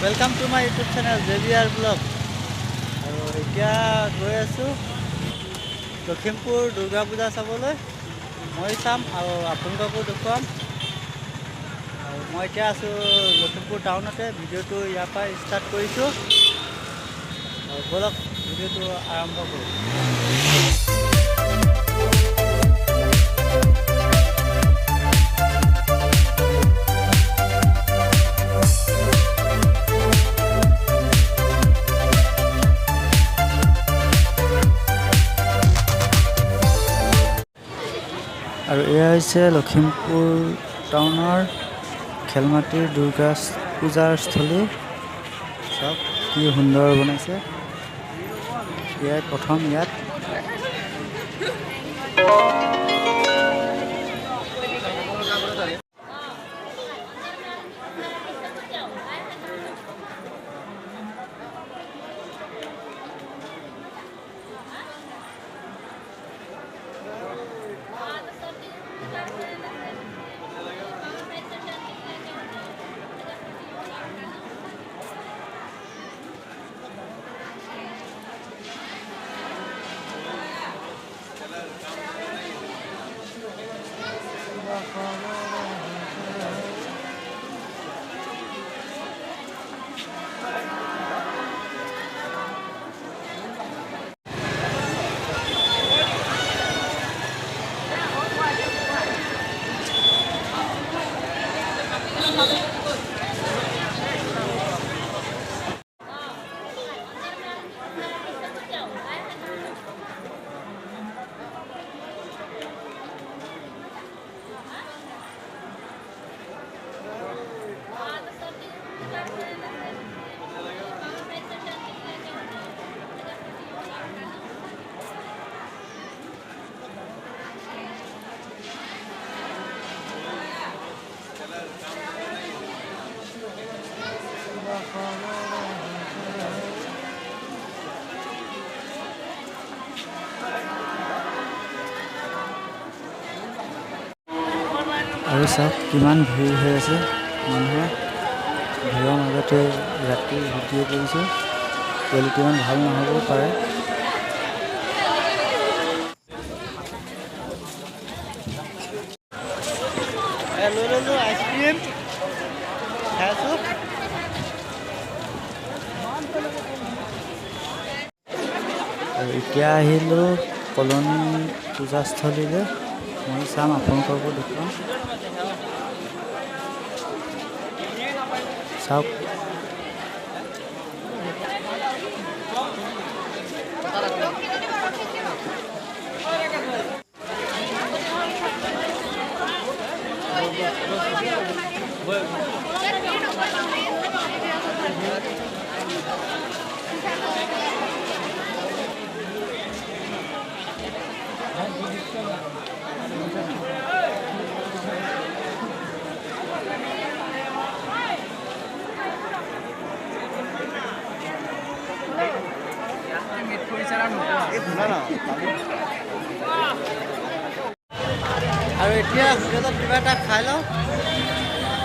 Welcome to my YouTube channel JBR blog और এতিয়া গৈ আছো লখিমপুৰ দুৰ্গা পূজা চাবলৈ মই চাম আৰু আপোনালোককো দেখুৱাম আৰু মই এতিয়া আছো লখিমপুৰ টাউনতে ভিডিওটো ইয়াৰ পৰা ষ্টাৰ্ট কৰিছো আৰু বলক ভিডিওটো আৰম্ভ কৰোঁ। और यह लखीमपुर टाउनर खेलमाटिर दुर्गा पूजार स्थली सब कि सुंदर बनाइছে प्रथम ইয়াত और सब किमान भीड़ हो আছে মানুহে ভিৰৰ মাজতে ৰাতি ভিডিঅ' কৰিছে কোৱালিটি ইমান ভাল নহ'ব পাৰে লৈ আইসক্ৰিম খাইছো আৰু এতিয়া আহিলো কলনী পূজাস্থলীলৈ মই চাম আপোনালোককো দেখুৱাম চাওক और এতিয়া হোটেলত কিবা এটা খাই লওঁ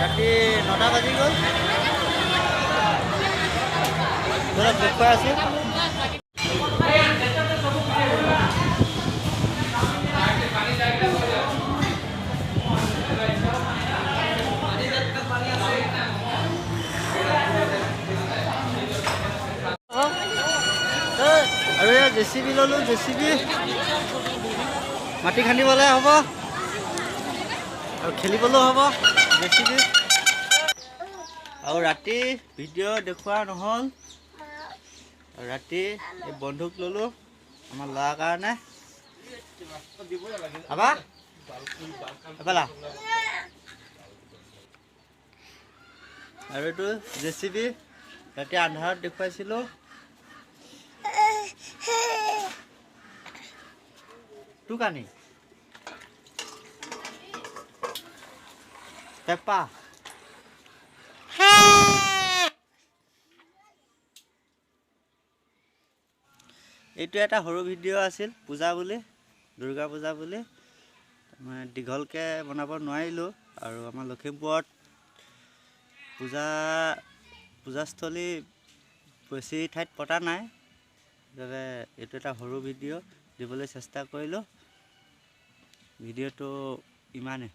ৰাতি 9টা বাজি গ'ল বলক দেখুৱাই আছো और ये जेसीबी ललो जेसीबी माटी खानिबले हब और खेलिबलो हब जेसीबी और राति भिडिओ देखुआ নহল और राति ए बंदूक ललो आमार लड़ा कारणे आबा एबाला और एटु जेसीबी राति आंधारत देखुवाइसिलो Tukani Peppa এইটো এটা সৰু ভিডিও আছিল পূজা বুলি দুৰ্গা পূজা বুলি মানে দীঘলকে বনাব নোৱাৰিলো আৰু আমাৰ লখিমপুৰত পূজা পূজাস্থলী বেছি ঠাইত পতা নাই, সেইবাবে এইটো এটা সৰু ভিডিঅ' দিবলৈ চেষ্টা কৰিলোঁ। ভিডিঅ'টো ইমানেই।